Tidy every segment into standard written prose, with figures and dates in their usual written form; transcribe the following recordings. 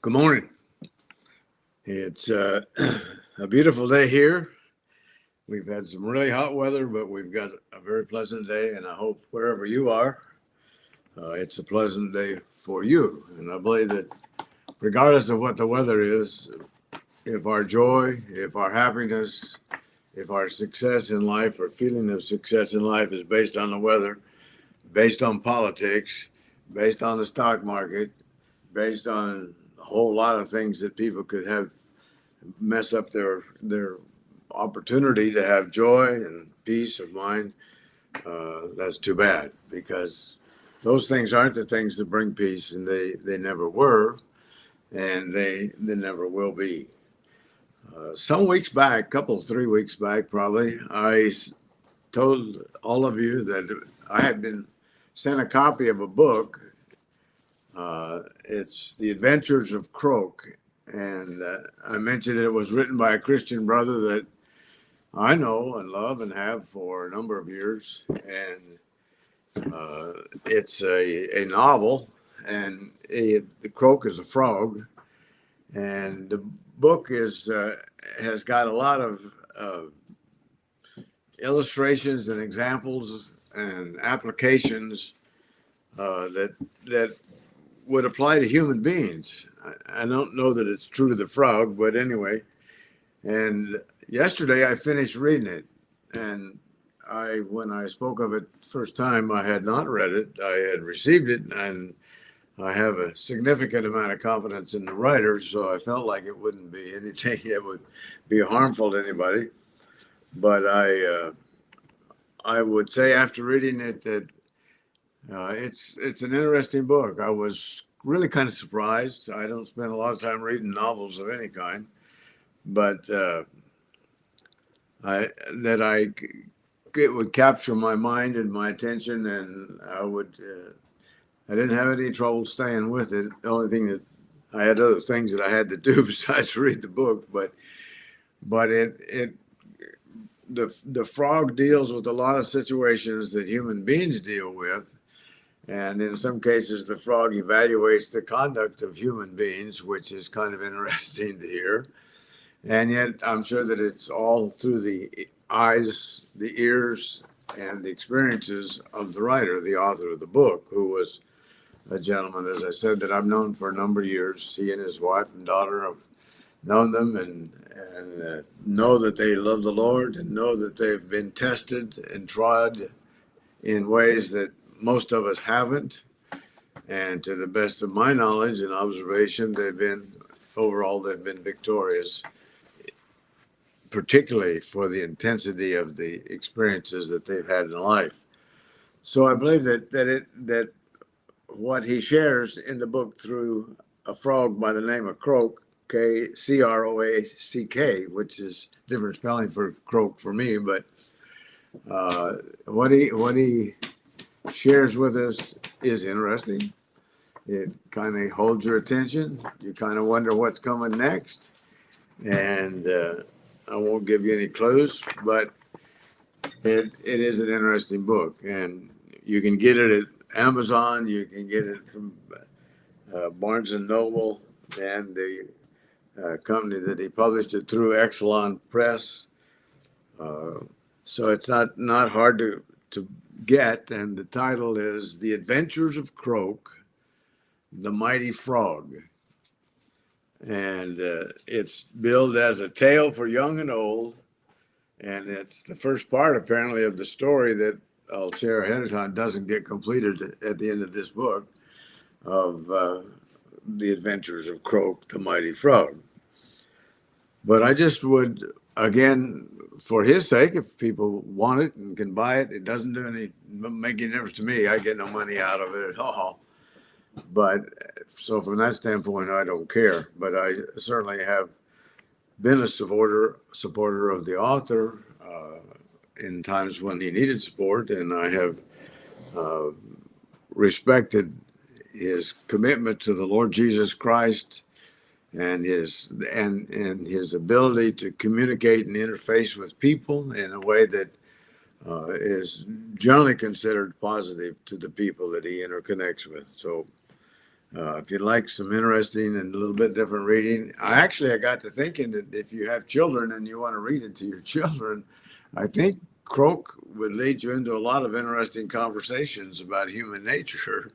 Good morning. It's a beautiful day here. We've had some really hot weather, but we've got a very pleasant day, and I hope wherever you are, it's a pleasant day for you. And I believe that regardless of what the weather is, if our joy, if our happiness, if our success in life or feeling of success in life is based on the weather, based on politics, based on the stock market, based on a whole lot of things that people could have mess up their opportunity to have joy and peace of mind, that's too bad, because those things aren't the things that bring peace, and they never were, and they never will be. Some weeks back, couple 3 weeks back, probably, told all of you that I had been sent a copy of a book. It's The Adventures of Croak, and I mentioned that it was written by a Christian brother that I know and love and have for a number of years. And it's a novel, and the croak is a frog. And the book has got a lot of illustrations and examples and applications that would apply to human beings. I don't know that it's true to the frog, but anyway. And yesterday I finished reading it, and when I spoke of it first time, I had not read it. I had received it, and I have a significant amount of confidence in the writer, so I felt like it wouldn't be anything that would be harmful to anybody. But I would say after reading it that it's an interesting book. I was really kind of surprised. I don't spend a lot of time reading novels of any kind, but I that I it would capture my mind and my attention, and I didn't have any trouble staying with it. The only thing that I had other things that I had to do besides read the book, but the frog deals with a lot of situations that human beings deal with. And in some cases, the frog evaluates the conduct of human beings, which is kind of interesting to hear. And yet, I'm sure that it's all through the eyes, the ears, and the experiences of the writer, the author of the book, who was a gentleman, as I said, that I've known for a number of years. He and his wife and daughter have known them, and know that they love the Lord, and know that they've been tested and tried in ways that most of us haven't. And to the best of my knowledge and observation, they've been victorious, particularly for the intensity of the experiences that they've had in life. So I believe that what he shares in the book through a frog by the name of Croak, Croack, which is different spelling for croak for me, but what he shares with us is interesting. It kind of holds your attention. You kind of wonder what's coming next. And I won't give you any clues, but it is an interesting book. And you can get it at Amazon. You can get it from Barnes and Noble, and the company that he published it through, Exelon Press. So it's not hard to get. And the title is The Adventures of Croak, the Mighty Frog. And it's billed as a tale for young and old. And it's the first part, apparently, of the story that I'll share ahead of time doesn't get completed at the end of this book, of the adventures of Croak, the Mighty Frog. But I just would, again, for his sake, if people want it and can buy it, it doesn't make any difference to me. I get no money out of it at all. But so from that standpoint, I don't care. But I certainly have been a supporter of the author in times when he needed support, and I have respected his commitment to the Lord Jesus Christ and his ability to communicate and interface with people in a way that is generally considered positive to the people that he interconnects with. So If you'd like some interesting and a little bit different reading, I got to thinking that if you have children and you want to read it to your children, I think Croak would lead you into a lot of interesting conversations about human nature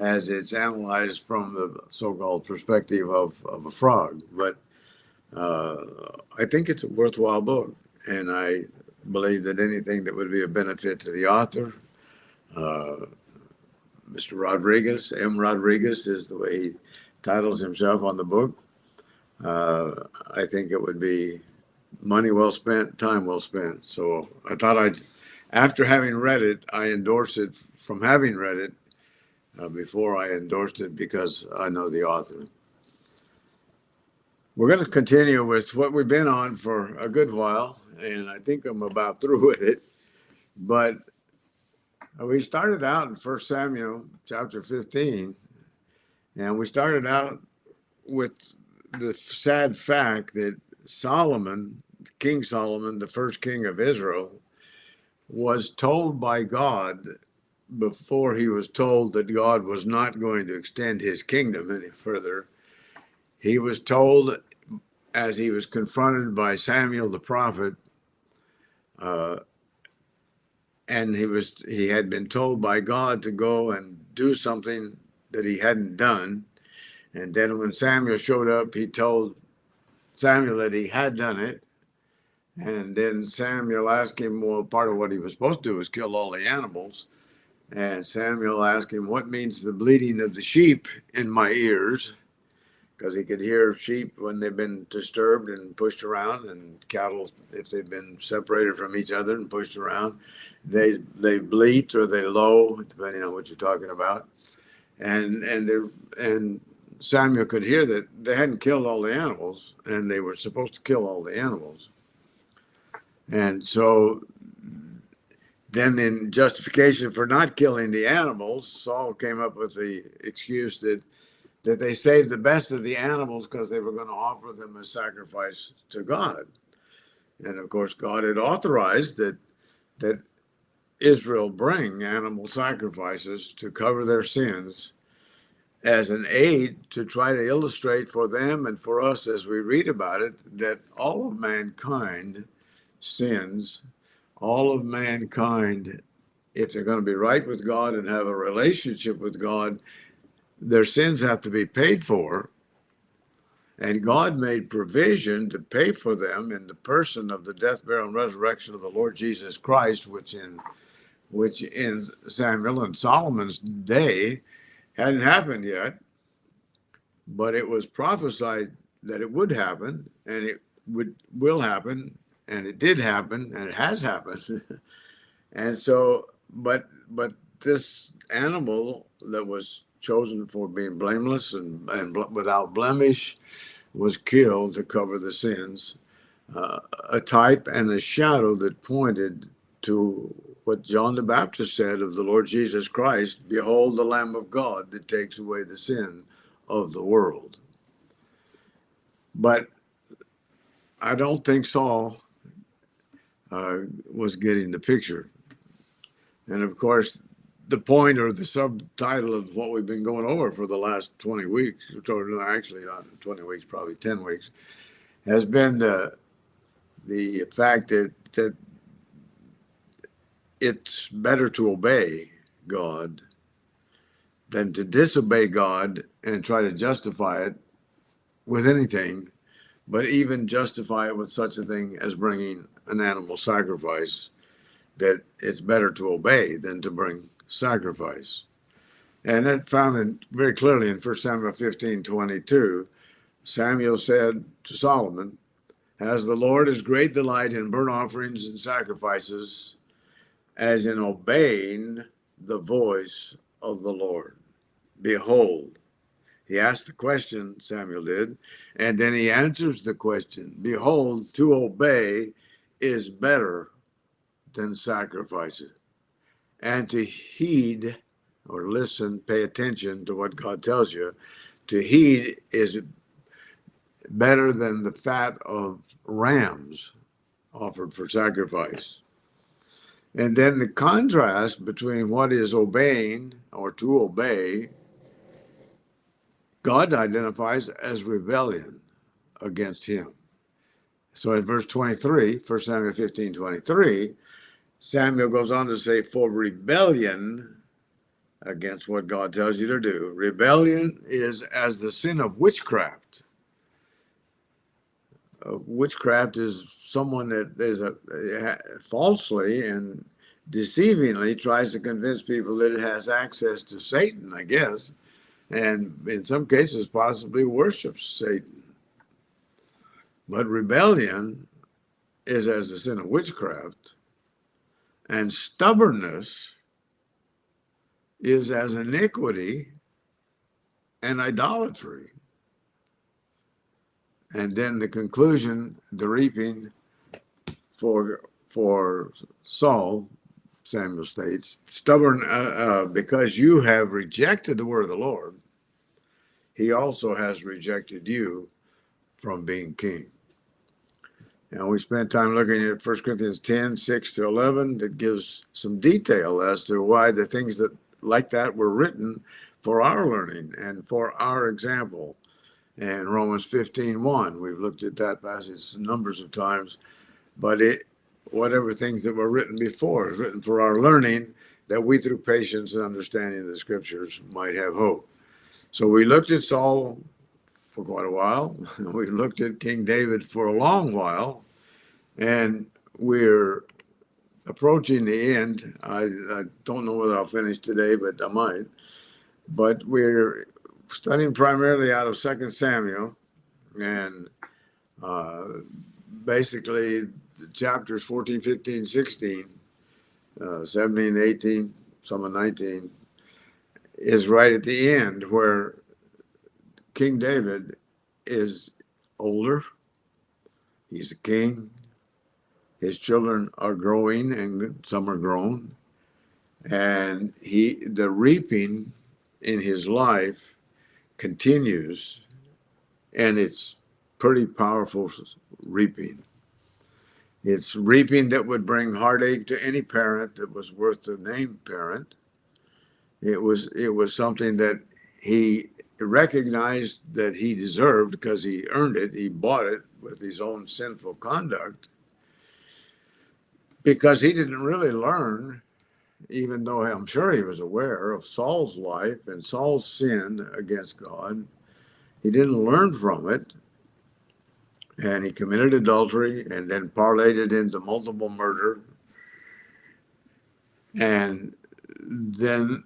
as it's analyzed from the so-called perspective of a frog. But uh, I think it's a worthwhile book, and I believe that anything that would be a benefit to the author, uh, Mr. Rodriguez, M. Rodriguez is the way he titles himself on the book. I think it would be money well spent, time well spent. So I thought after having read it, I endorse it from having read it before I endorsed it because I know the author. We're going to continue with what we've been on for a good while, and I think I'm about through with it. But we started out in 1 Samuel chapter 15, and we started out with the sad fact that Solomon, King Solomon, the first king of Israel, was told by God before he was told that God was not going to extend his kingdom any further. He was told, as he was confronted by Samuel the prophet, and he had been told by God to go and do something that he hadn't done. And then when Samuel showed up, he told Samuel that he had done it. And then Samuel asked him, well, part of what he was supposed to do was kill all the animals. And Samuel asked him, what means the bleating of the sheep in my ears? Because he could hear sheep when they've been disturbed and pushed around, and cattle, if they've been separated from each other and pushed around, they bleat or they low, depending on what you're talking about. And Samuel could hear that they hadn't killed all the animals, and they were supposed to kill all the animals. And so then, in justification for not killing the animals, Saul came up with the excuse that they saved the best of the animals because they were going to offer them as sacrifice to God. And of course, God had authorized that Israel bring animal sacrifices to cover their sins as an aid to try to illustrate for them and for us as we read about it that all of mankind sins. All of mankind, if they're going to be right with God and have a relationship with God, their sins have to be paid for. And God made provision to pay for them in the person of the death, burial, and resurrection of the Lord Jesus Christ, which in Samuel and Solomon's day hadn't happened yet, but it was prophesied that it would happen, and it will happen, and it did happen, and it has happened. And so, but this animal that was chosen for being blameless and without blemish was killed to cover the sins, a type and a shadow that pointed to what John the Baptist said of the Lord Jesus Christ, behold the Lamb of God that takes away the sin of the world. But I don't think Saul was getting the picture. And of course, the point or the subtitle of what we've been going over for the last 20 weeks, or actually not 20 weeks, probably 10 weeks, has been the fact that it's better to obey God than to disobey God and try to justify it with anything, but even justify it with such a thing as bringing an animal sacrifice, that it's better to obey than to bring sacrifice. And that found very clearly in 1 Samuel 15:22. Samuel said to Solomon, as the Lord has great delight in burnt offerings and sacrifices, as in obeying the voice of the Lord. Behold, he asked the question, Samuel did, and then he answers the question. Behold, to obey is better than sacrifices, and to heed or listen, pay attention to what God tells you, to heed is better than the fat of rams offered for sacrifice. And then the contrast between what is obeying or to obey God identifies as rebellion against him. So in verse 23, 1 Samuel 15:23, Samuel goes on to say, for rebellion against what God tells you to do, rebellion is as the sin of witchcraft. Witchcraft is someone that is falsely and deceivingly tries to convince people that it has access to Satan, I guess, and in some cases possibly worships Satan. But rebellion is as the sin of witchcraft, and stubbornness is as iniquity and idolatry. And then the conclusion, the reaping for Saul, Samuel states, stubborn because you have rejected the word of the Lord, he also has rejected you from being king. And we spent time looking at 1 Corinthians 10, 6 to 11, that gives some detail as to why the things that like that were written for our learning and for our example. And Romans 15:1, we've looked at that passage numbers of times, but whatever things that were written before is written for our learning, that we through patience and understanding of the scriptures might have hope. So we looked at Saul for quite a while. We looked at King David for a long while, and we're approaching the end. I don't know whether I'll finish today, but I might. But we're studying primarily out of 2 Samuel, and basically the chapters 14, 15, 16, 17, 18, some of 19, is right at the end where King David is older. He's a king. His children are growing and some are grown. And the reaping in his life continues, and it's pretty powerful reaping. It's reaping that would bring heartache to any parent that was worth the name parent. It was something that he recognized that he deserved because he earned it. He bought it with his own sinful conduct, because he didn't really learn, even though I'm sure he was aware of Saul's life and Saul's sin against God. He didn't learn from it, and he committed adultery and then parlayed it into multiple murder. And then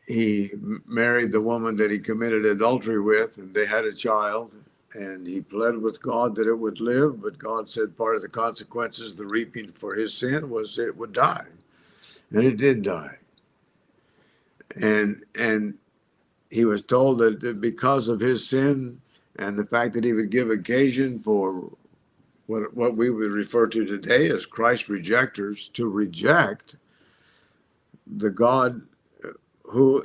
he married the woman that he committed adultery with, and they had a child, and he pled with God that it would live, but God said part of the consequences, the reaping for his sin, was it would die. And it did die. And he was told that because of his sin and the fact that he would give occasion for what we would refer to today as Christ rejectors to reject the God who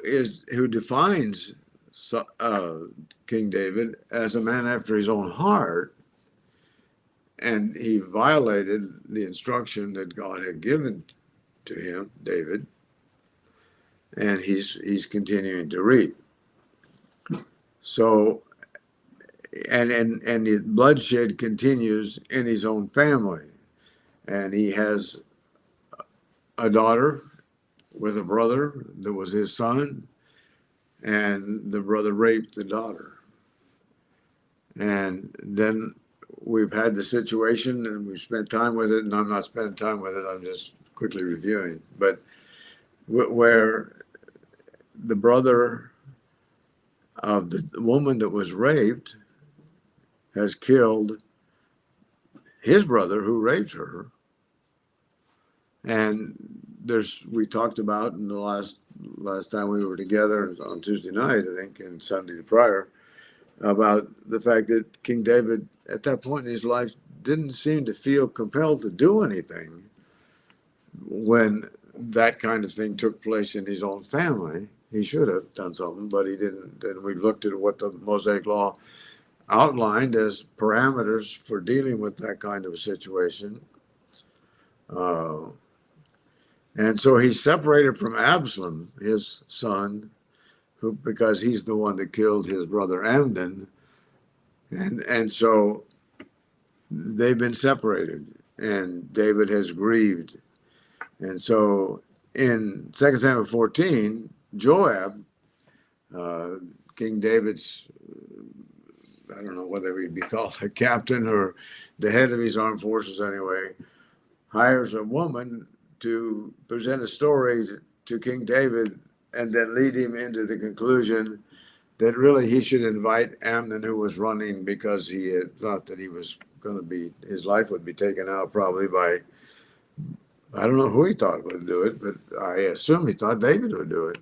defines King David as a man after his own heart, and he violated the instruction that God had given to him, David, and he's continuing to reap. So, and the bloodshed continues in his own family, and he has a daughter with a brother that was his son, and the brother raped the daughter. And then we've had the situation, and we've spent time with it, and I'm not spending time with it, I'm just quickly reviewing, but where the brother of the woman that was raped has killed his brother who raped her. And we talked about in the last time we were together on Tuesday night, I think, and Sunday prior, about the fact that King David at that point in his life didn't seem to feel compelled to do anything when that kind of thing took place in his own family. He should have done something, but he didn't. And we looked at what the Mosaic Law outlined as parameters for dealing with that kind of a situation. And so he's separated from Absalom, his son, because he's the one that killed his brother Amnon, and so they've been separated, and David has grieved. And so in 2 Samuel 14, Joab, uh, King David's, I don't know whether he'd be called a captain or the head of his armed forces anyway, hires a woman to present a story to King David and then lead him into the conclusion that really he should invite Amnon, who was running because he had thought that he was going to be, his life would be taken out probably by, I don't know who he thought would do it, but I assume he thought David would do it.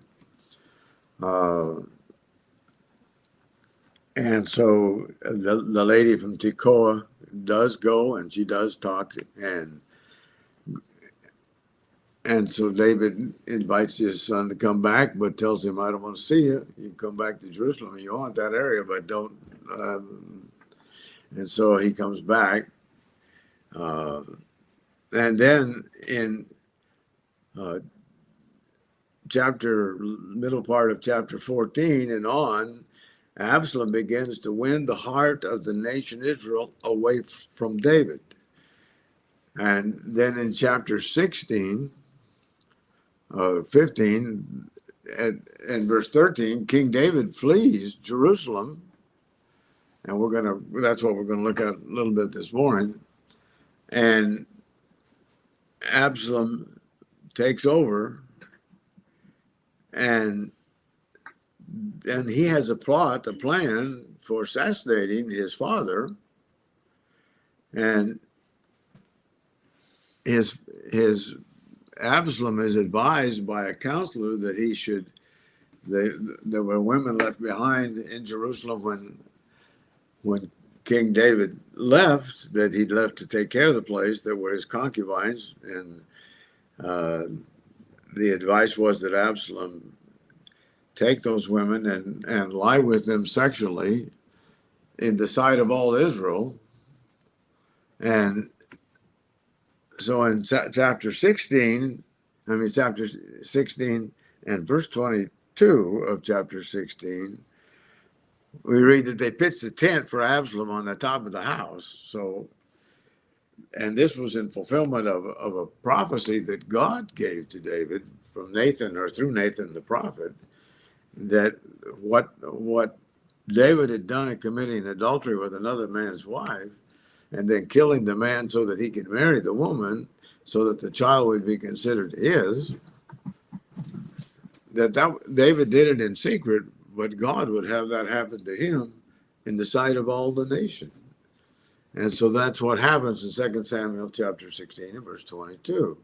And so the lady from Tekoa does go, and she does talk, and so David invites his son to come back, but tells him, "I don't want to see you. You come back to Jerusalem. You want that area, but don't." And so he comes back, and then in middle part of chapter 14 and on, Absalom begins to win the heart of the nation Israel away from David. And then in chapter 16, 15, and verse 13, King David flees Jerusalem. And that's what we're going to look at a little bit this morning. And Absalom takes over, and he has a plan for assassinating his father. And his Absalom is advised by a counselor that there were women left behind in Jerusalem when King David left, that he'd left to take care of the place, that were his concubines. And the advice was that Absalom take those women and lie with them sexually in the sight of all Israel. And so in chapter 16 and verse 22 of chapter 16, we read that they pitched a tent for Absalom on the top of the house. So, and this was in fulfillment of a prophecy that God gave to David from Nathan, or through Nathan the prophet, that what David had done in committing adultery with another man's wife, and then killing the man so that he could marry the woman, so that the child would be considered his, that David did it in secret, but God would have that happen to him in the sight of all the nation. And so that's what happens in 2 Samuel chapter 16 and verse 22.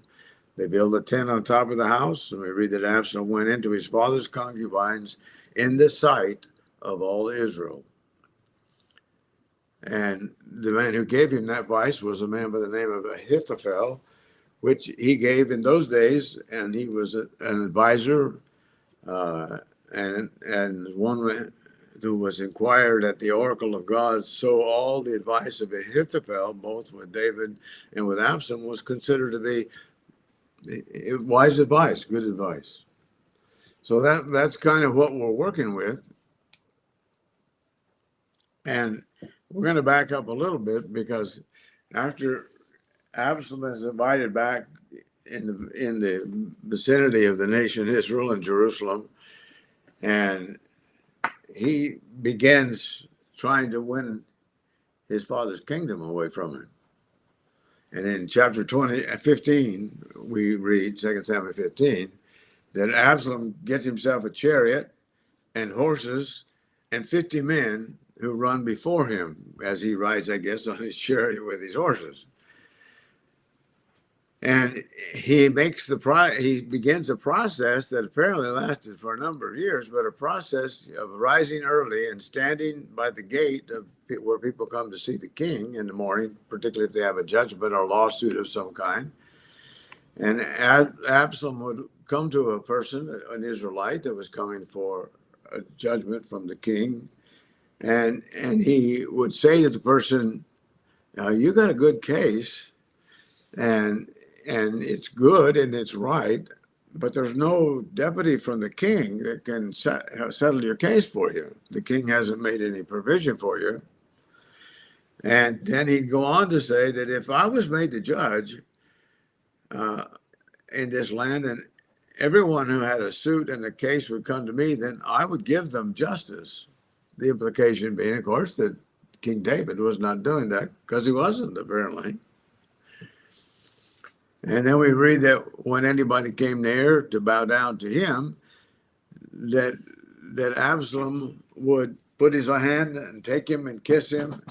They build a tent on top of the house, and we read that Absalom went into his father's concubines in the sight of all Israel. And the man who gave him that advice was a man by the name of Ahithophel, which he gave in those days, and he was an advisor and one who was inquired at the oracle of God. So all the advice of Ahithophel, both with David and with Absalom, was considered to be wise advice, good advice. So that's kind of what we're working with. And we're going to back up a little bit, because after Absalom is invited back in the vicinity of the nation Israel and Jerusalem, and he begins trying to win his father's kingdom away from him. And in chapter 15, we read, 2 Samuel 15, that Absalom gets himself a chariot and horses and 50 men who run before him as he rides, I guess, on his chariot with his horses. And he begins a process that apparently lasted for a number of years, but a process of rising early and standing by the gate of where people come to see the king in the morning, particularly if they have a judgment or lawsuit of some kind. And Absalom would come to a person, an Israelite, that was coming for a judgment from the king, and he would say to the person, "You got a good case, and it's good and it's right, but there's no deputy from the king that can settle your case for you. The king hasn't made any provision for you. And then he'd go on to say that if I was made the judge uh, in this land, and everyone who had a suit and a case would come to me, then I would give them justice. The implication being, of course, that King David was not doing that because he wasn't, apparently. And then we read that when anybody came near to bow down to him, that Absalom would put his hand and take him and kiss him.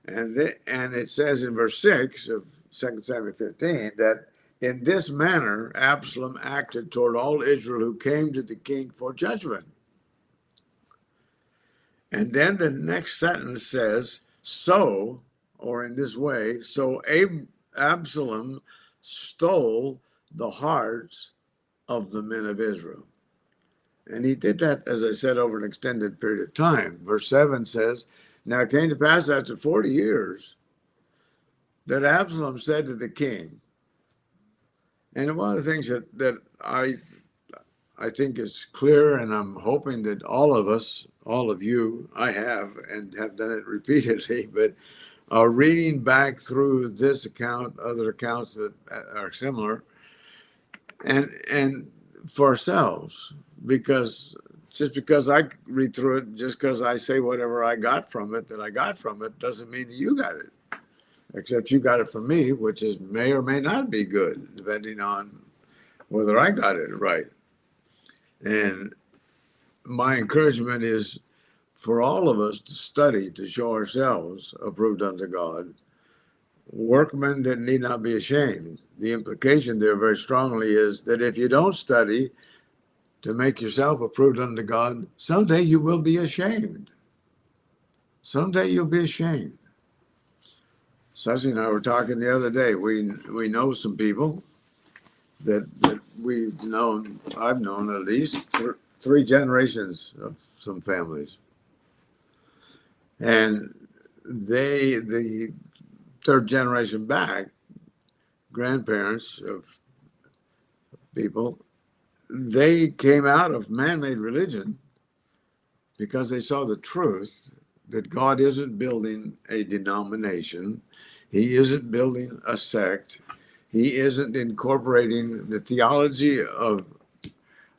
And it says in verse 6 of 2 Samuel 15 that in this manner Absalom acted toward all Israel who came to the king for judgment. And then the next sentence says, so, or in this way, so Absalom stole the hearts of the men of Israel. And he did that, as I said, over an extended period of time. Verse 7 says, now it came to pass after 40 years that Absalom said to the king, and one of the things that I think is clear, and I'm hoping that all of us, all of you, I have, and have done it repeatedly, but are reading back through this account, other accounts that are similar, and for ourselves, because just because I read through it, just because I say whatever I got from it, that I got from it, doesn't mean that you got it. Except you got it from me, which is may or may not be good, depending on whether I got it right. And my encouragement is for all of us to study to show ourselves approved unto God, workmen that need not be ashamed. The implication there very strongly is that if you don't study to make yourself approved unto God, someday you will be ashamed. Someday you'll be ashamed. Susie and I were talking the other day. We know some people that we've known, I've known at least three generations of some families. And the third generation back, grandparents of people, they came out of man-made religion because they saw the truth that God isn't building a denomination. He isn't building a sect. He isn't incorporating the theology of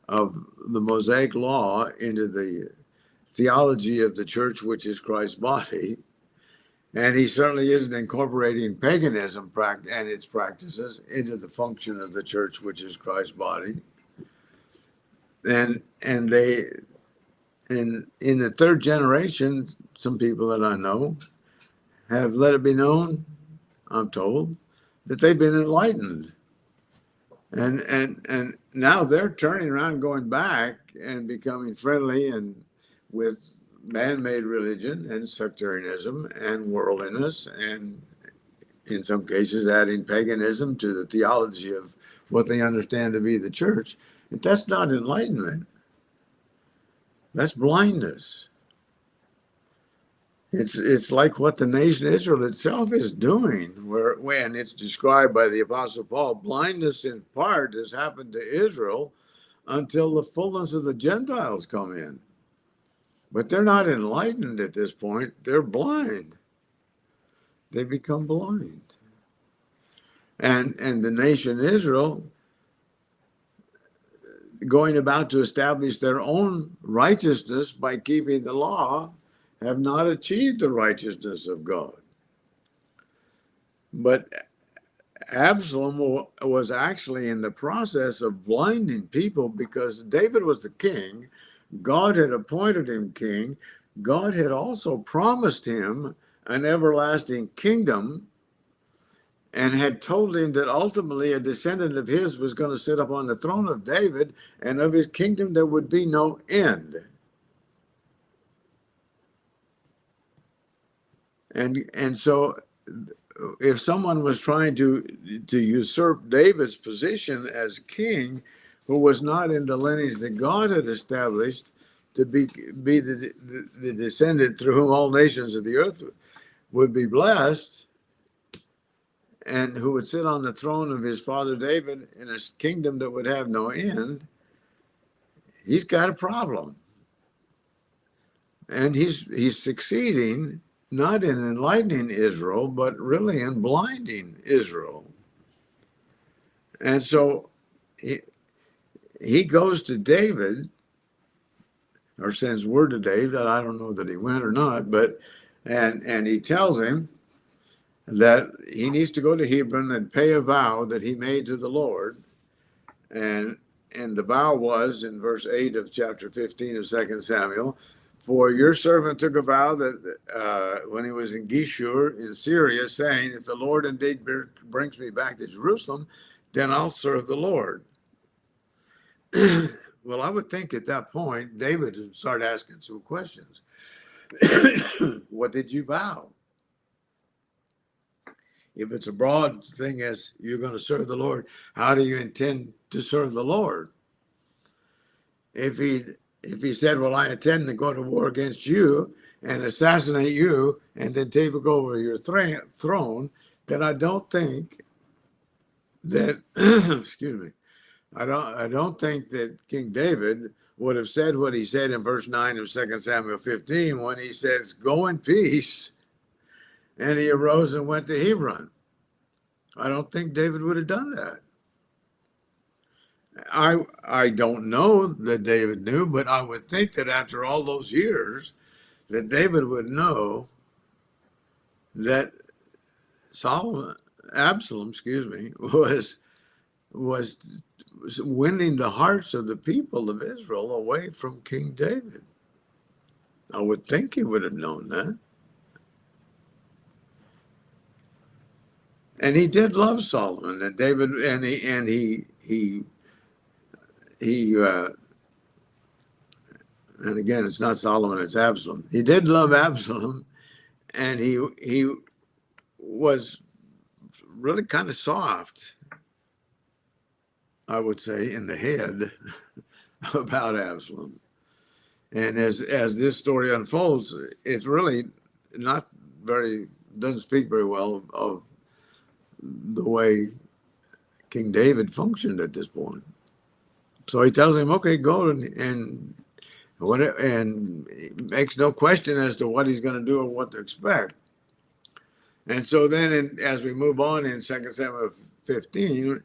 the Mosaic law into the theology of the church, which is Christ's body. And he certainly isn't incorporating paganism and its practices into the function of the church, which is Christ's body. And they, in the third generation, some people that I know have let it be known, I'm told, that they've been enlightened. And now they're turning around, going back and becoming friendly and with man-made religion and sectarianism and worldliness, and in some cases adding paganism to the theology of what they understand to be the church. That's not enlightenment. That's blindness. It's like what the nation Israel itself is doing, when it's described by the Apostle Paul, blindness in part has happened to Israel until the fullness of the Gentiles come in. But they're not enlightened at this point. They're blind. They become blind. And the nation Israel, going about to establish their own righteousness by keeping the law, have not achieved the righteousness of God. But Absalom was actually in the process of blinding people, because David was the king. God had appointed him king. God had also promised him an everlasting kingdom and had told him that ultimately a descendant of his was going to sit upon the throne of David, and of his kingdom there would be no end. And so if someone was trying to usurp David's position as king, who was not in the lineage that God had established to be the descendant through whom all nations of the earth would be blessed, and who would sit on the throne of his father David in a kingdom that would have no end, he's got a problem. And he's succeeding not in enlightening Israel, but really in blinding Israel. And so he goes to David, or sends word to David. I don't know that he went or not, but and he tells him that he needs to go to Hebron and pay a vow that he made to the Lord. And the vow was in verse 8 of chapter 15 of 2 Samuel, for your servant took a vow that when he was in Geshur in Syria, saying, if the Lord indeed brings me back to Jerusalem, then I'll serve the Lord. Well, I would think at that point, David would start asking some questions. What did you vow? If it's a broad thing as you're going to serve the Lord, how do you intend to serve the Lord? If he said, well, I intend to go to war against you and assassinate you and then take over your throne, then I don't think that, excuse me, I don't think that King David would have said what he said in verse 9 of 2 Samuel 15 when he says, go in peace. And he arose and went to Hebron. I don't think David would have done that. I don't know that David knew, but I would think that after all those years, that David would know that Absalom, was winning the hearts of the people of Israel away from King David. I would think he would have known that. And he did love Solomon and David, and and again, it's not Solomon, it's Absalom. He did love Absalom, and he was really kind of soft, I would say, in the head about Absalom. And as this story unfolds, it's really doesn't speak very well of the way King David functioned at this point. So he tells him, okay, go and makes no question as to what he's going to do or what to expect. And so then as we move on in 2 Samuel 15,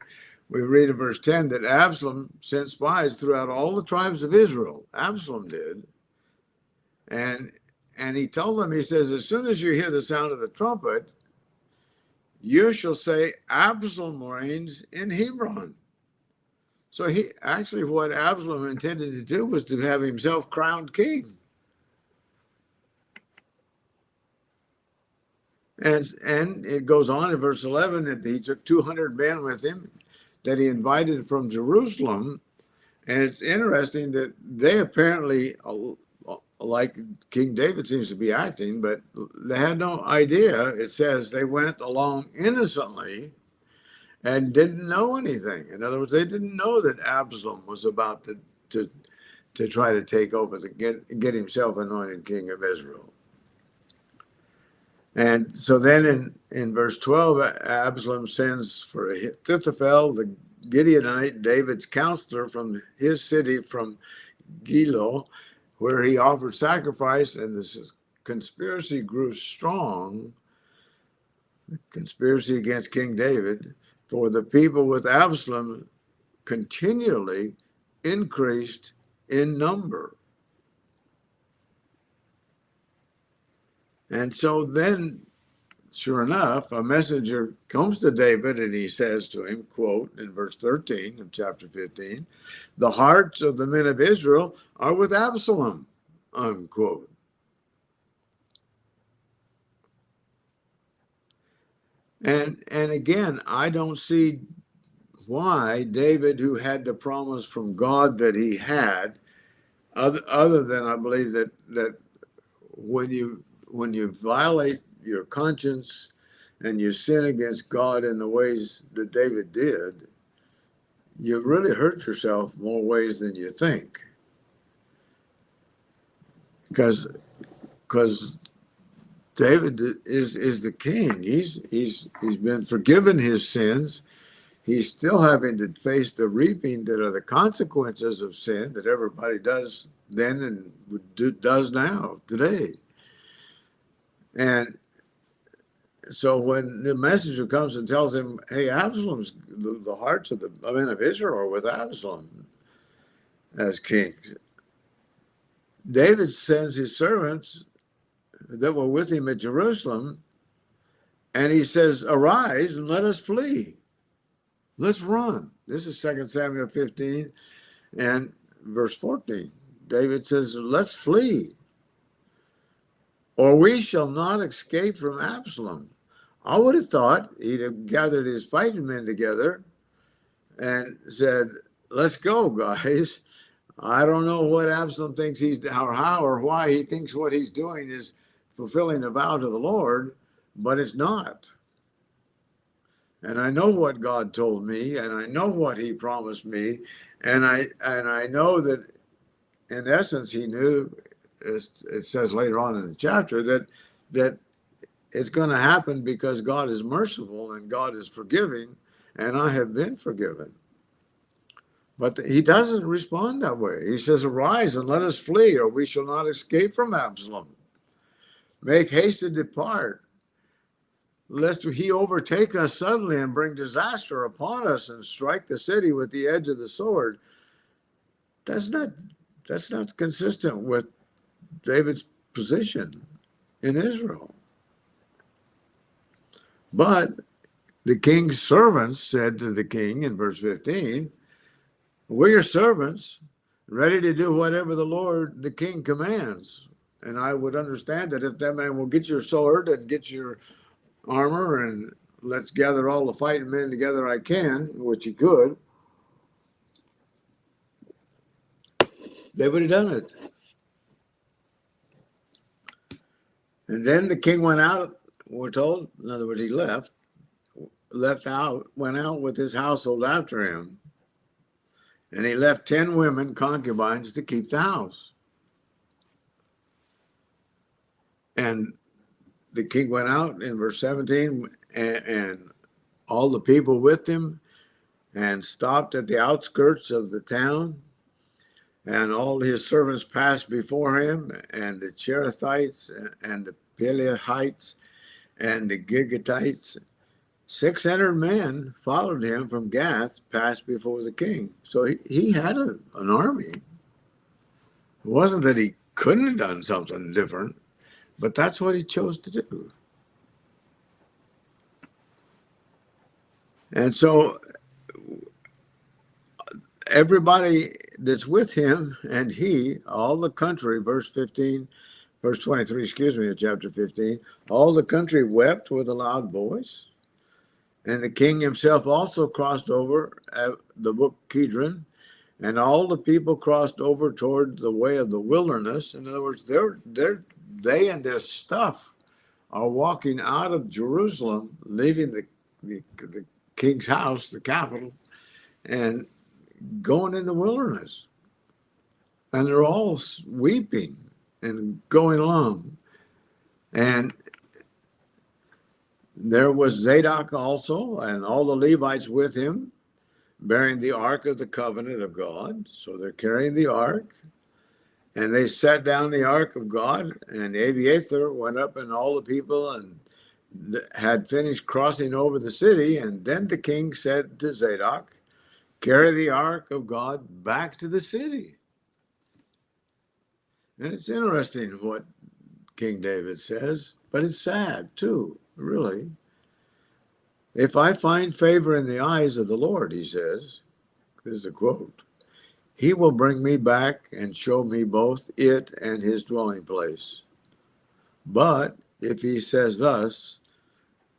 we read in verse 10 that Absalom sent spies throughout all the tribes of Israel. Absalom did. And he told them, he says, as soon as you hear the sound of the trumpet, you shall say, Absalom reigns in Hebron. So what Absalom intended to do was to have himself crowned king. And it goes on in verse 11 that he took 200 men with him that he invited from Jerusalem. And it's interesting that they apparently, like King David seems to be acting, but they had no idea. It says they went along innocently and didn't know anything. In other words, they didn't know that Absalom was about to try to take over, get himself anointed king of Israel. And so then in verse 12, Absalom sends for Ahithophel, the Gideonite, David's counselor from his city, from Gilo, where he offered sacrifice, and this conspiracy grew strong, the conspiracy against King David, for the people with Absalom continually increased in number. And so then, sure enough, a messenger comes to David and he says to him, quote, in verse 13 of chapter 15, the hearts of the men of Israel are with Absalom, unquote. And again, I don't see why David, who had the promise from God that he had, other than I believe that when you violate your conscience and you sin against God in the ways that David did, you really hurt yourself more ways than you think. Because David is the king. He's been forgiven his sins. He's still having to face the reaping that are the consequences of sin that everybody does then and does now today. And so when the messenger comes and tells him, "Hey, Absalom's the hearts of the men of Israel are with Absalom as king," David sends his servants that were with him at Jerusalem, and he says, "Arise and let us flee. Let's run." This is 2 Samuel 15 and verse 14. David says, "Let's flee, or we shall not escape from Absalom." I would have thought he'd have gathered his fighting men together and said, "Let's go, guys. I don't know what Absalom thinks he's, or how or why he thinks what he's doing is fulfilling the vow to the Lord, but it's not. And I know what God told me, and I know what he promised me, and I know that in essence he knew, it says later on in the chapter, that it's going to happen because God is merciful and God is forgiving, and I have been forgiven." But he doesn't respond that way. He says, "Arise and let us flee, or we shall not escape from Absalom. Make haste to depart, lest he overtake us suddenly and bring disaster upon us and strike the city with the edge of the sword." That's not consistent with David's position in Israel. But the king's servants said to the king in verse 15, "We're your servants, ready to do whatever the Lord, the king, commands." And I would understand that if that man will get your sword and get your armor and let's gather all the fighting men together I can, which he could, they would have done it. And then the king went out, we're told, in other words, he went out with his household after him. And he left 10 women, concubines, to keep the house. And the king went out in verse 17 and all the people with him and stopped at the outskirts of the town. And all his servants passed before him, and the Cherethites and the Pelethites and the Gigatites, 600 men followed him from Gath, passed before the king. So he had an army. It wasn't that he couldn't have done something different, but that's what he chose to do. And so everybody that's with him and all the country, verse 23, of chapter 15, all the country wept with a loud voice. And the king himself also crossed over at the brook Kidron, and all the people crossed over toward the way of the wilderness. In other words, they and their stuff are walking out of Jerusalem, leaving the king's house, the capital, and going in the wilderness. And they're all weeping and going along. And there was Zadok also, and all the Levites with him, bearing the ark of the covenant of God. So they're carrying the ark. And they set down the ark of God, and Abiathar went up and all the people and had finished crossing over the city. And then the king said to Zadok, "Carry the ark of God back to the city." And it's interesting what King David says, but it's sad too, really. "If I find favor in the eyes of the Lord," he says, this is a quote, "he will bring me back and show me both it and his dwelling place. But if he says thus,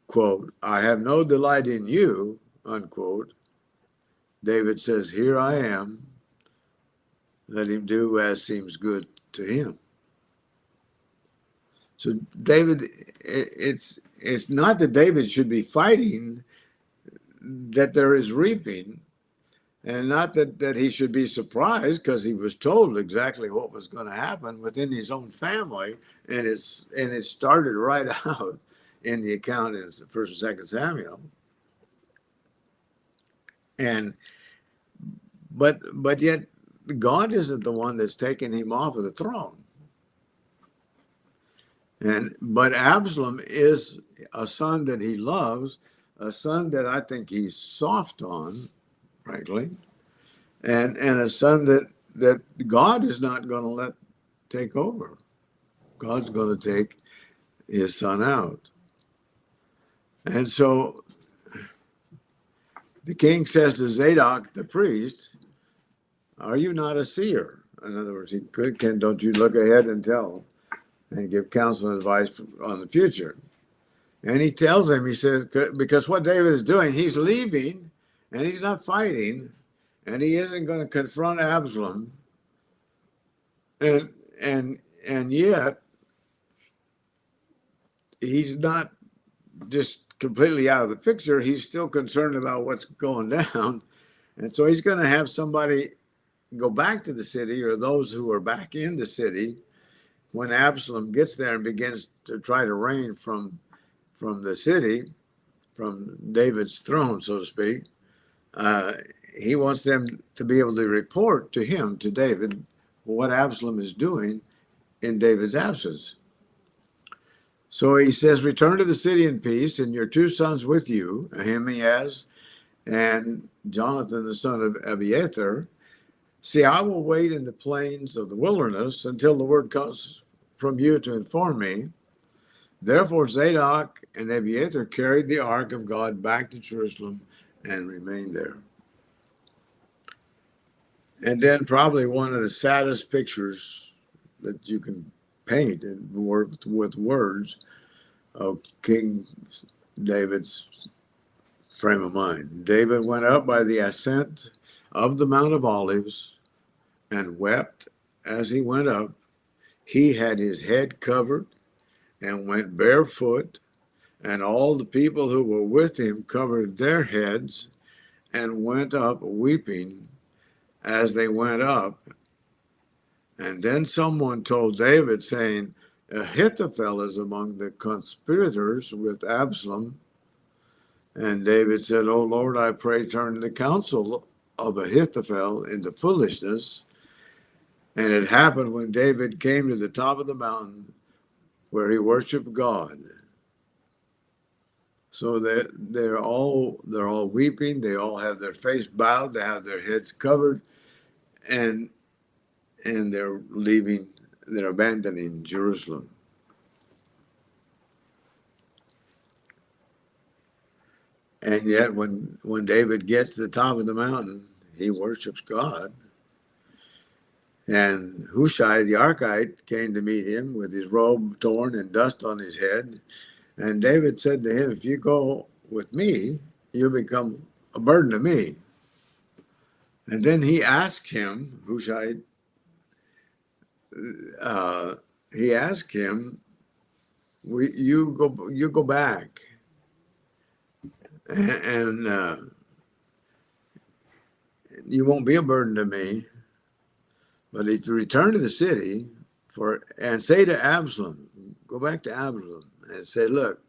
quote, 'I have no delight in you,' unquote," David says, "Here I am. Let him do as seems good to him." So David, it's not that David should be fighting, that there is reaping, And not that he should be surprised, because he was told exactly what was going to happen within his own family, and it started right out in the account in First and Second Samuel. And but yet God isn't the one that's taken him off of the throne. But Absalom is a son that he loves, a son that I think he's soft on, frankly, and a son that God is not going to let take over. God's going to take his son out. And so the king says to Zadok, the priest, "Are you not a seer?" In other words, don't you look ahead and tell and give counsel and advice on the future? And he tells him, he says, because what David is doing, he's leaving and he's not fighting, and he isn't going to confront Absalom. And yet he's not just completely out of the picture. He's still concerned about what's going down. And so he's going to have somebody go back to the city, or those who are back in the city, when Absalom gets there and begins to try to reign from the city, from David's throne, so to speak. He wants them to be able to report to him, to David, what Absalom is doing in David's absence. So he says, "Return to the city in peace, and your two sons with you, Ahimaaz and Jonathan, the son of Abiathar. See, I will wait in the plains of the wilderness until the word comes from you to inform me." Therefore Zadok and Abiathar carried the ark of God back to Jerusalem and remained there. And then probably one of the saddest pictures that you can paint with words of King David's frame of mind. David went up by the ascent of the Mount of Olives and wept as he went up. He had his head covered and went barefoot, and all the people who were with him covered their heads and went up weeping as they went up. And then someone told David, saying, "Ahithophel is among the conspirators with Absalom." And David said, "O Lord, I pray, turn the counsel of Ahithophel into foolishness." And it happened when David came to the top of the mountain where he worshiped God. So they're all weeping. They all have their face bowed. They have their heads covered, and they're leaving. They're abandoning Jerusalem. And yet, when David gets to the top of the mountain, he worships God. And Hushai the Archite came to meet him with his robe torn and dust on his head. And David said to him, "If you go with me, you become a burden to me." And then he asked him, Hushai, he asked him, "You go back, and you won't be a burden to me. But if you return to the city and say to Absalom, go back to Absalom and say, 'Look,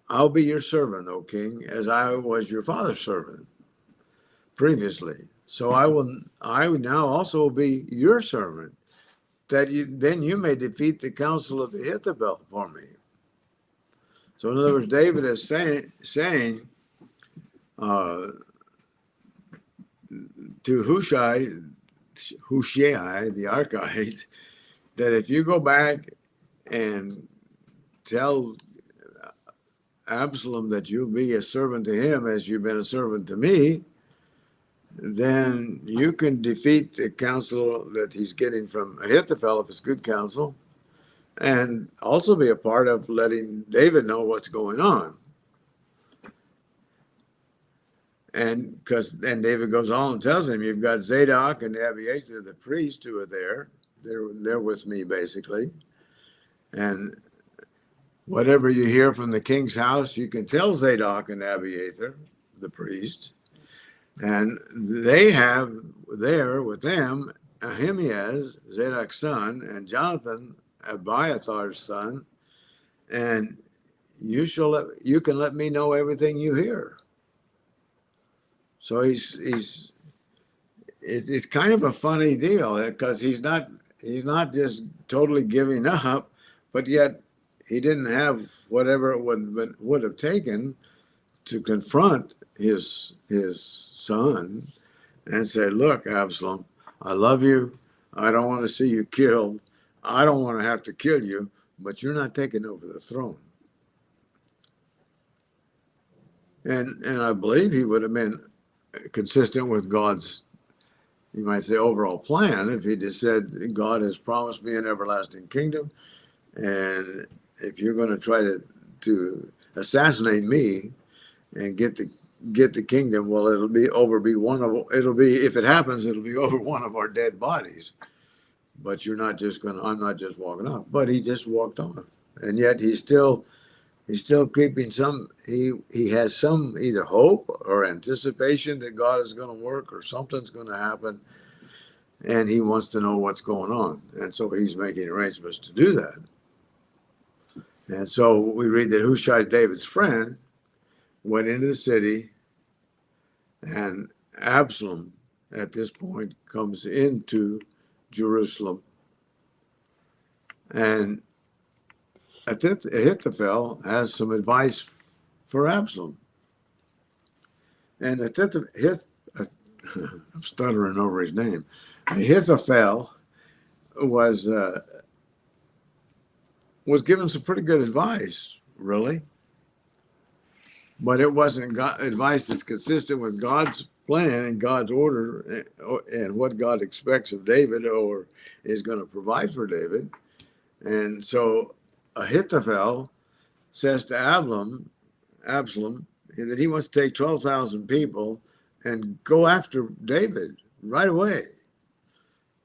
I'll be your servant, O king, as I was your father's servant previously. So I will now also be your servant, that then you may defeat the counsel of Ahithophel for me.'" So in other words, David is saying to Hushai the Archite, that if you go back and tell Absalom that you'll be a servant to him as you've been a servant to me, then you can defeat the counsel that he's getting from Ahithophel, if it's good counsel, and also be a part of letting David know what's going on. And David goes on and tells him, "You've got Zadok and Abiathar, the priest, who are there. They're with me, basically. And whatever you hear from the king's house, you can tell Zadok and Abiathar, the priest. And they have there with them Ahimaaz, Zadok's son, and Jonathan, Abiathar's son, and you can let me know everything you hear. So it's kind of a funny deal because he's not just totally giving up, but yet he didn't have whatever it would have taken to confront his son and say, "Look, Absalom, I love you. I don't want to see you killed. I don't want to have to kill you, but you're not taking over the throne." And I believe he would have been consistent with God's, you might say, overall plan if he just said, "God has promised me an everlasting kingdom, and if you're going to try to assassinate me and get the kingdom, well, it'll be if it happens, it'll be over one of our dead bodies. But I'm not just walking off." But he just walked off, and yet he's still keeping he has some either hope or anticipation that God is going to work or something's going to happen, and he wants to know what's going on, and so he's making arrangements to do that. And so we read that Hushai, David's friend, went into the city, and Absalom at this point comes into Jerusalem, and Ahithophel has some advice for Absalom. And I'm stuttering over his name. Ahithophel was given some pretty good advice, really, but it wasn't advice that's consistent with God's plan and God's order and what God expects of David or is going to provide for David. And so Ahithophel says to Absalom that he wants to take 12,000 people and go after David right away.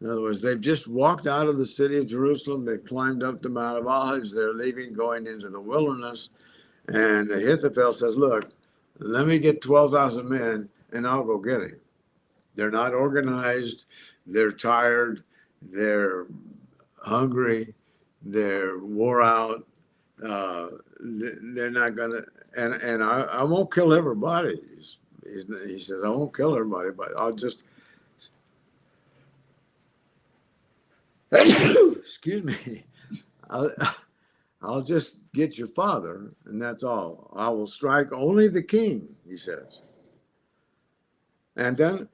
In other words, they've just walked out of the city of Jerusalem. They've climbed up the Mount of Olives. They're leaving, going into the wilderness. And Ahithophel says, "Look, let me get 12,000 men and I'll go get him." They're not organized. They're tired. They're hungry. They're wore out. They're not going to, and I won't kill everybody. He says, "I won't kill everybody, but I'll just," excuse me, I'll just get your father, and that's all. I will strike only the king," he says. "And then,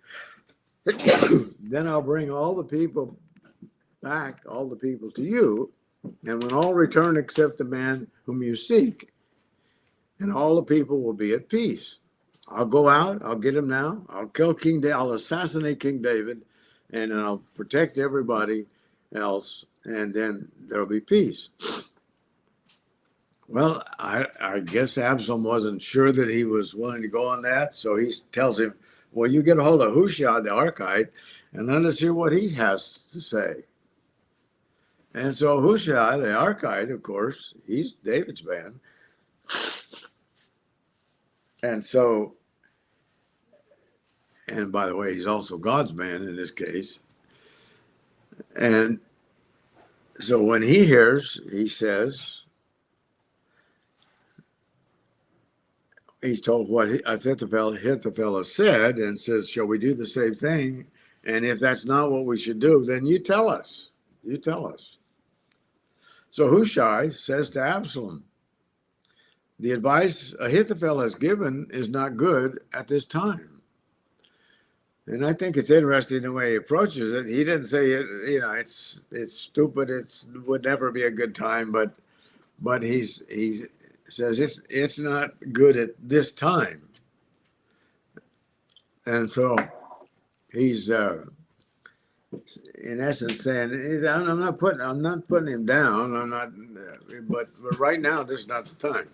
then I'll bring all the people back, all the people to you. And when all return except the man whom you seek, and all the people will be at peace. I'll go out, I'll get him now, I'll kill King David, I'll assassinate King David, and I'll protect everybody else, and then there'll be peace." Well, I guess Absalom wasn't sure that he was willing to go on that, so he tells him, "Well, you get a hold of Hushai the Archite, and let us hear what he has to say." And so Hushai the Archite, of course, he's David's man. And so, and by the way, he's also God's man in this case. And so when he hears, he says, he's told what Ahithophel has said, and says, "Shall we do the same thing? And if that's not what we should do, then you tell us. You tell us." So Hushai says to Absalom, "The advice Ahithophel has given is not good at this time." And I think it's interesting the way he approaches it. He didn't say, it's stupid. It would never be a good time, but he says it's not good at this time. And so he's in essence saying, I'm not putting him down. But right now, this is not the time.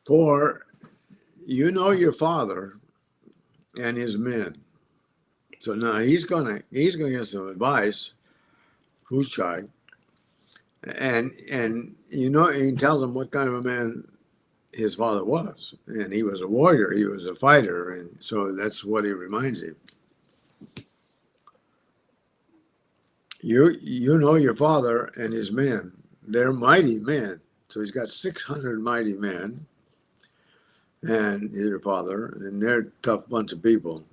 For you know your father and his men. So now he's gonna get some advice, Hushai, and he tells him what kind of a man his father was. And he was a warrior, he was a fighter. And so that's what he reminds him. You know your father and his men. They're mighty men. So he's got 600 mighty men, and your father, and they're a tough bunch of people.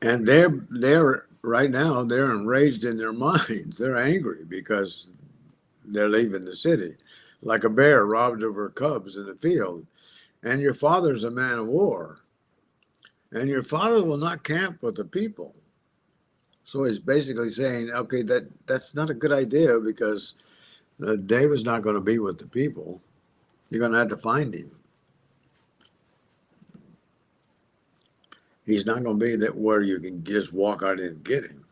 And they're right now, they're enraged in their minds. They're angry because they're leaving the city, like a bear robbed of her cubs in the field. And your father's a man of war, and your father will not camp with the people. So he's basically saying, okay, that's not a good idea, because David's not going to be with the people. You're going to have to find him. He's not going to be that where you can just walk out and get him.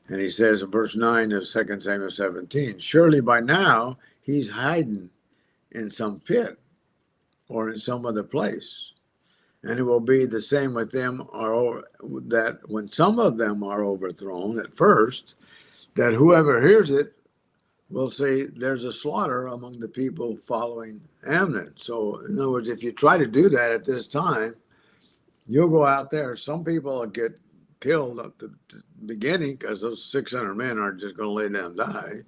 And he says in verse 9 of 2 Samuel 17, surely by now he's hiding in some pit or in some other place. And it will be the same with them, or that when some of them are overthrown at first, that whoever hears it will say there's a slaughter among the people following Amnon. So in other words, if you try to do that at this time, you'll go out there. Some people will get killed at the beginning because those 600 men aren't just going to lay down and die.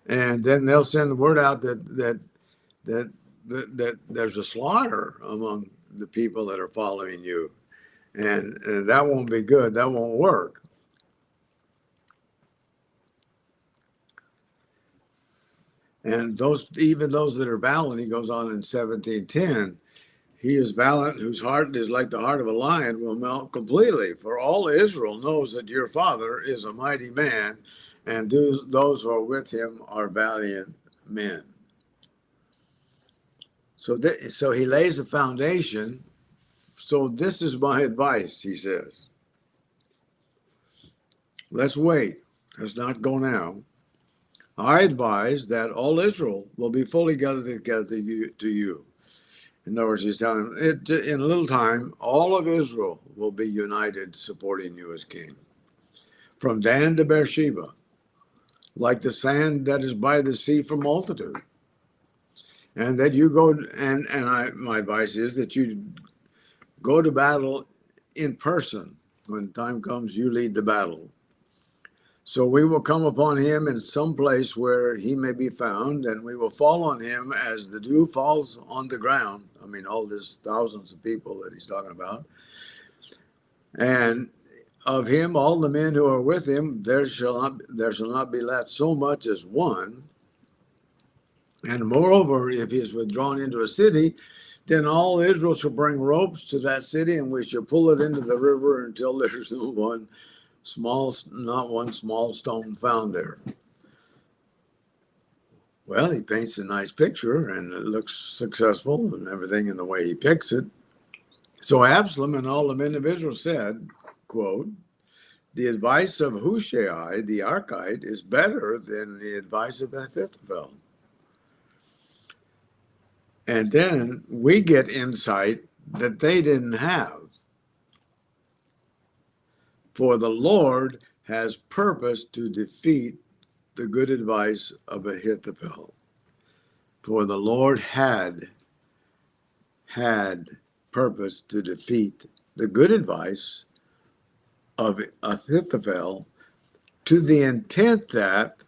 And then they'll send the word out that there's a slaughter among the people that are following you. And that won't be good. That won't work. And even those that are valiant, he goes on in 17:10, he is valiant whose heart is like the heart of a lion will melt completely. For all Israel knows that your father is a mighty man, and those who are with him are valiant men. So he lays the foundation. So this is my advice, he says. Let's wait. Let's not go now. I advise that all Israel will be fully gathered together to you. In other words, he's telling him, in a little time, all of Israel will be united supporting you as king. From Dan to Beersheba, like the sand that is by the sea for multitude. And that you go, my advice is that you go to battle in person. When time comes, you lead the battle. So we will come upon him in some place where he may be found, and we will fall on him as the dew falls on the ground. I mean, all these thousands of people that he's talking about. And of him, all the men who are with him, there shall not be left so much as one. And moreover, if he is withdrawn into a city, then all Israel shall bring ropes to that city, and we shall pull it into the river until there's not one small stone found there. Well, he paints a nice picture, and it looks successful and everything in the way he picks it. So Absalom and all the men of Israel said, quote, the advice of Hushai the Archite is better than the advice of Ahithophel. And then we get insight that they didn't have. For the Lord has purposed to defeat the good advice of Ahithophel. For the Lord had purposed to defeat the good advice of Ahithophel, to the intent that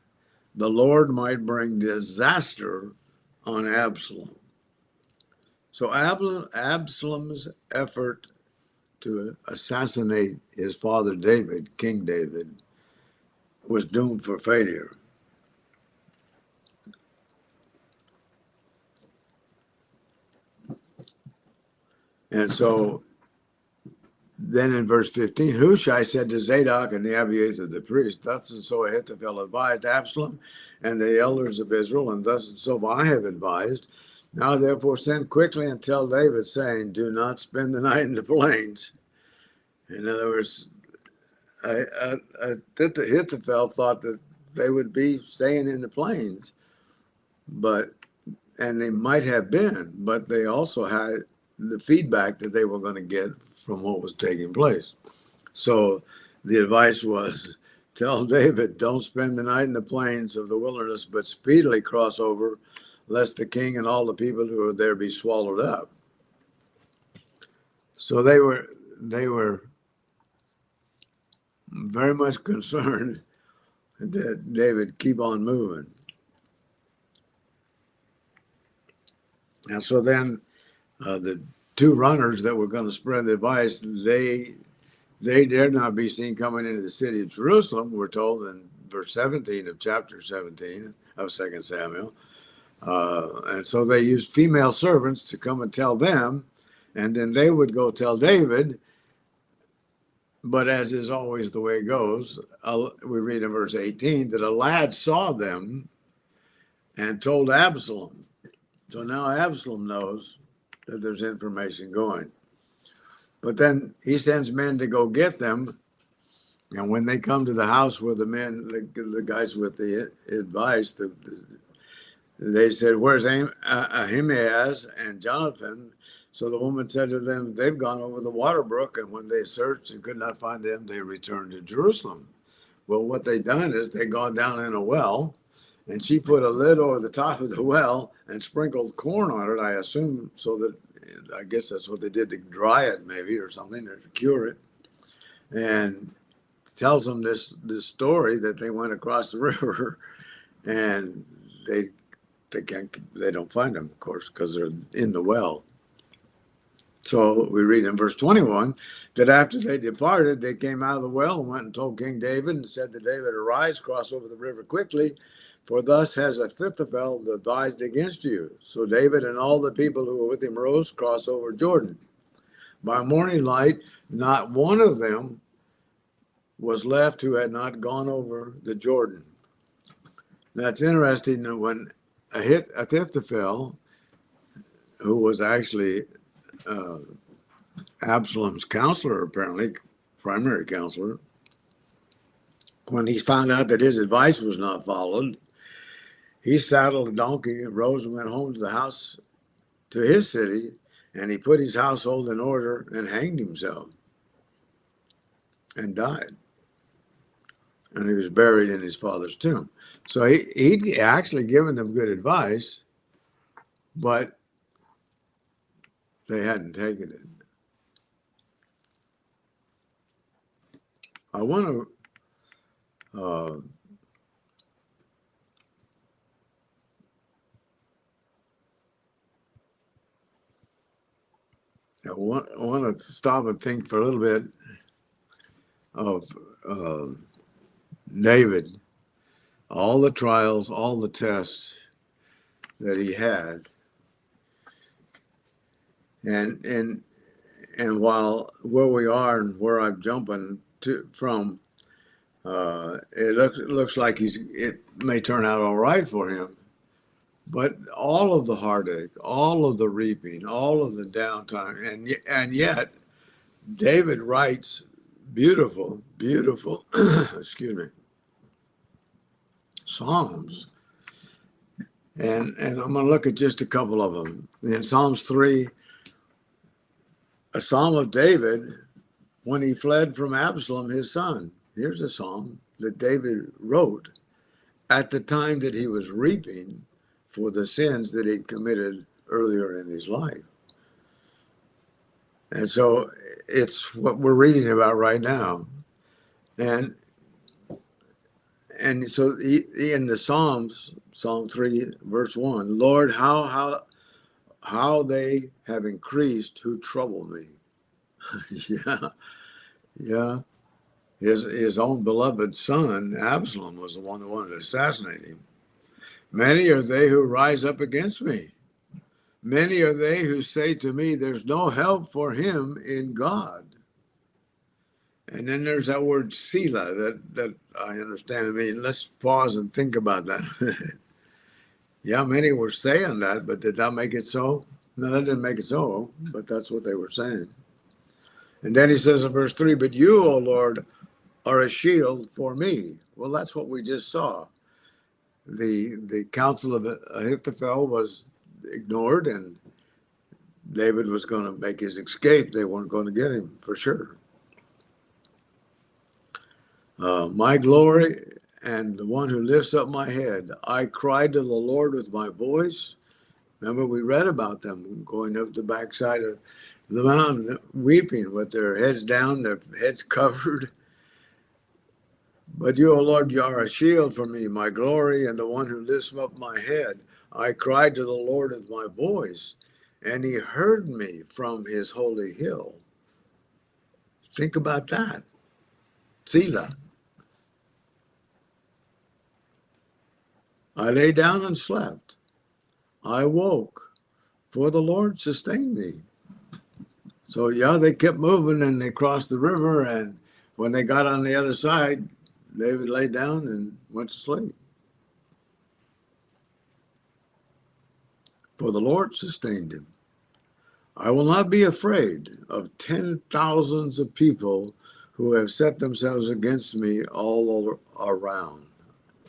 the Lord might bring disaster on Absalom. So Absalom's effort to assassinate his father David, King David, was doomed for failure. And so then in verse 15, Hushai said to Zadok and the Abiathar the priest, thus and so Ahithophel advised Absalom and the elders of Israel, and thus and so I have advised. Now therefore send quickly and tell David, saying, do not spend the night in the plains. In other words, Ahithophel thought that they would be staying in the plains, and they might have been, but they also had the feedback that they were going to get from what was taking place. So the advice was, tell David, don't spend the night in the plains of the wilderness, but speedily cross over, lest the king and all the people who are there be swallowed up. So they were very much concerned that David keep on moving. And so then the two runners that were going to spread the advice, they dared not be seen coming into the city of Jerusalem, we're told in verse 17 of chapter 17 of 2 Samuel. And so they used female servants to come and tell them, and then they would go tell David. But as is always the way it goes, we read in verse 18 that a lad saw them and told Absalom. So now Absalom knows that there's information going. But then he sends men to go get them. And when they come to the house where the men, the guys with the advice, they said, where's Ahimaaz and Jonathan? So the woman said to them, they've gone over the water brook. And when they searched and could not find them, they returned to Jerusalem. Well, what they done is they gone down in a well, and she put a lid over the top of the well and sprinkled corn on it, I assume, so that, I guess that's what they did to dry it maybe or something, or to cure it. And tells them this story that they went across the river, and they don't find them, of course, because they're in the well. So we read in verse 21 that after they departed, they came out of the well and went and told King David and said to David, arise, cross over the river quickly, for thus has Ahithophel advised against you. So David and all the people who were with him rose, crossed over Jordan. By morning light, not one of them was left who had not gone over the Jordan. That's interesting that when Ahithophel, who was actually Absalom's counselor, apparently, primary counselor, when he found out that his advice was not followed, he saddled a donkey, rose and went home to the house, to his city, and he put his household in order and hanged himself and died. And he was buried in his father's tomb. So he'd actually given them good advice, but they hadn't taken it. I want to I want to stop and think for a little bit of David, all the trials, all the tests that he had, and while where we are and where I'm jumping from, it looks like it may turn out all right for him. But all of the heartache, all of the reaping, all of the downtime, and yet David writes beautiful, excuse me, Psalms. And I'm going to look at just a couple of them. In Psalms 3, a psalm of David when he fled from Absalom, his son. Here's a psalm that David wrote at the time that he was reaping for the sins that he'd committed earlier in his life. And so it's what we're reading about right now. And so he in the Psalms, Psalm 3, verse 1, Lord, how they have increased who trouble me. Yeah. His own beloved son, Absalom, was the one who wanted to assassinate him. Many are they who rise up against me. Many are they who say to me, there's no help for him in God. And then there's that word Selah that I understand. I mean, let's pause and think about that. Yeah, many were saying that, but did that make it so? No, that didn't make it so, but that's what they were saying. And then he says in verse 3, but you, O Lord, are a shield for me. Well, that's what we just saw. The counsel of Ahithophel was ignored, and David was going to make his escape. They weren't going to get him for sure. My glory and the one who lifts up my head. I cried to the Lord with my voice. Remember, we read about them going up the backside of the mountain, weeping with their heads down, their heads covered. But you, O Lord, you are a shield for me, my glory, and the one who lifts up my head. I cried to the Lord with my voice, and he heard me from his holy hill. Think about that. Selah. I lay down and slept. I woke, for the Lord sustained me. So, yeah, they kept moving and they crossed the river. And when they got on the other side, David lay down and went to sleep. For the Lord sustained him. I will not be afraid of 10,000s of people who have set themselves against me all around.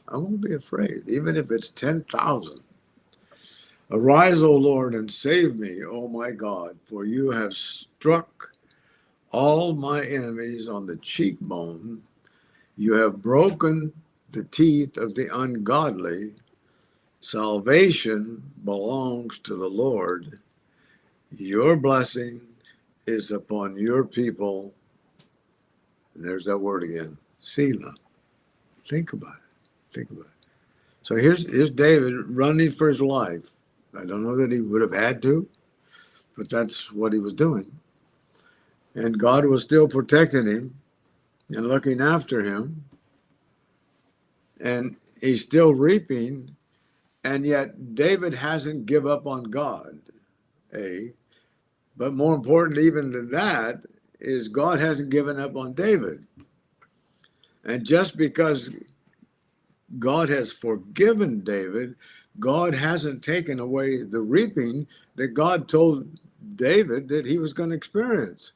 I won't be afraid, even if it's 10,000. Arise, O Lord, and save me, O my God, for you have struck all my enemies on the cheekbone. You have broken the teeth of the ungodly. Salvation belongs to the Lord. Your blessing is upon your people. And there's that word again, Selah. Think about it. Think about it. So here's David running for his life. I don't know that he would have had to, but that's what he was doing. And God was still protecting him and looking after him. And he's still reaping. And yet David hasn't given up on God. But more important even than that is God hasn't given up on David. And just because God has forgiven David, God hasn't taken away the reaping that God told David that he was going to experience.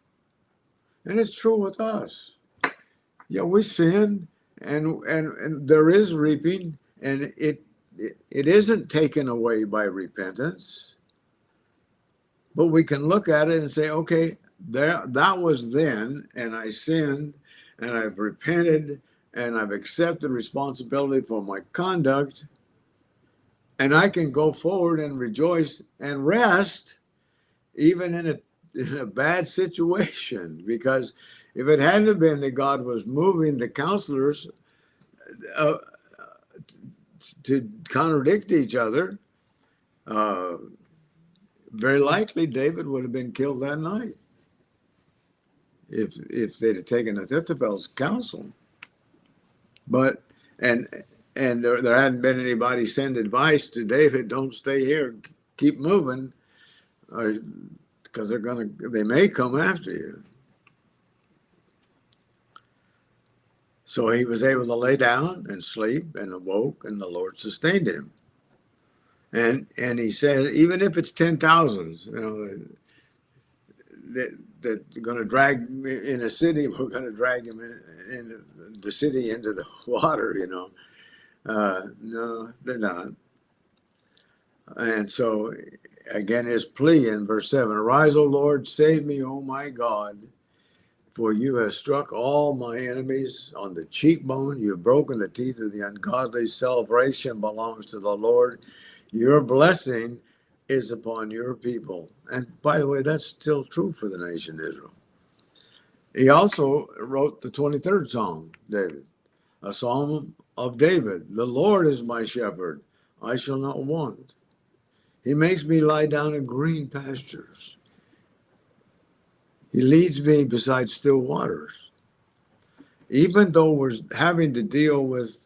And it's true with us. Yeah, we sin and there is reaping, and it isn't taken away by repentance. But we can look at it and say, okay, that was then, and I sinned, and I've repented, and I've accepted responsibility for my conduct, and I can go forward and rejoice and rest even in a bad situation. Because if it hadn't been that God was moving the counselors uh, to contradict each other, very likely David would have been killed that night if they'd have taken Ahithophel's counsel. But and there hadn't been anybody send advice to David, don't stay here, keep moving, because they may come after you. So he was able to lay down and sleep and awoke, and the Lord sustained him. And he said, even if it's 10,000, that are going to drag in a city, we're going to drag him in the city into the water, No, they're not. And so, again, his plea in verse 7, arise, O Lord, save me, O my God, for you have struck all my enemies on the cheekbone. You have broken the teeth of the ungodly. Salvation belongs to the Lord. Your blessing is upon your people. And by the way, that's still true for the nation Israel. He also wrote the 23rd Psalm, David, a psalm of David. The Lord is my shepherd, I shall not want. He makes me lie down in green pastures. He leads me beside still waters. Even though we're having to deal with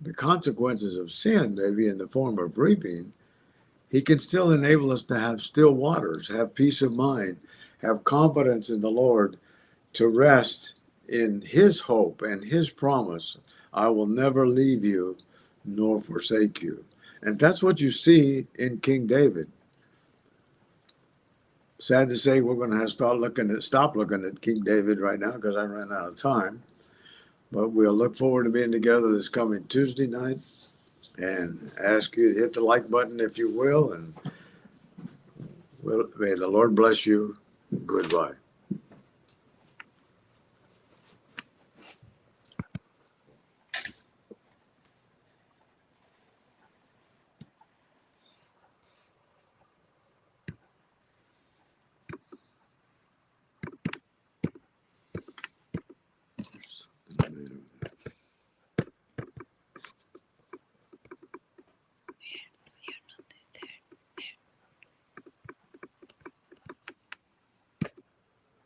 the consequences of sin, maybe in the form of reaping, he can still enable us to have still waters, have peace of mind, have confidence in the Lord, to rest in his hope and his promise. I will never leave you nor forsake you. And that's what you see in King David. Sad to say, we're going to have to stop looking at King David right now because I ran out of time. But we'll look forward to being together this coming Tuesday night, and ask you to hit the like button if you will. And may the Lord bless you. Goodbye.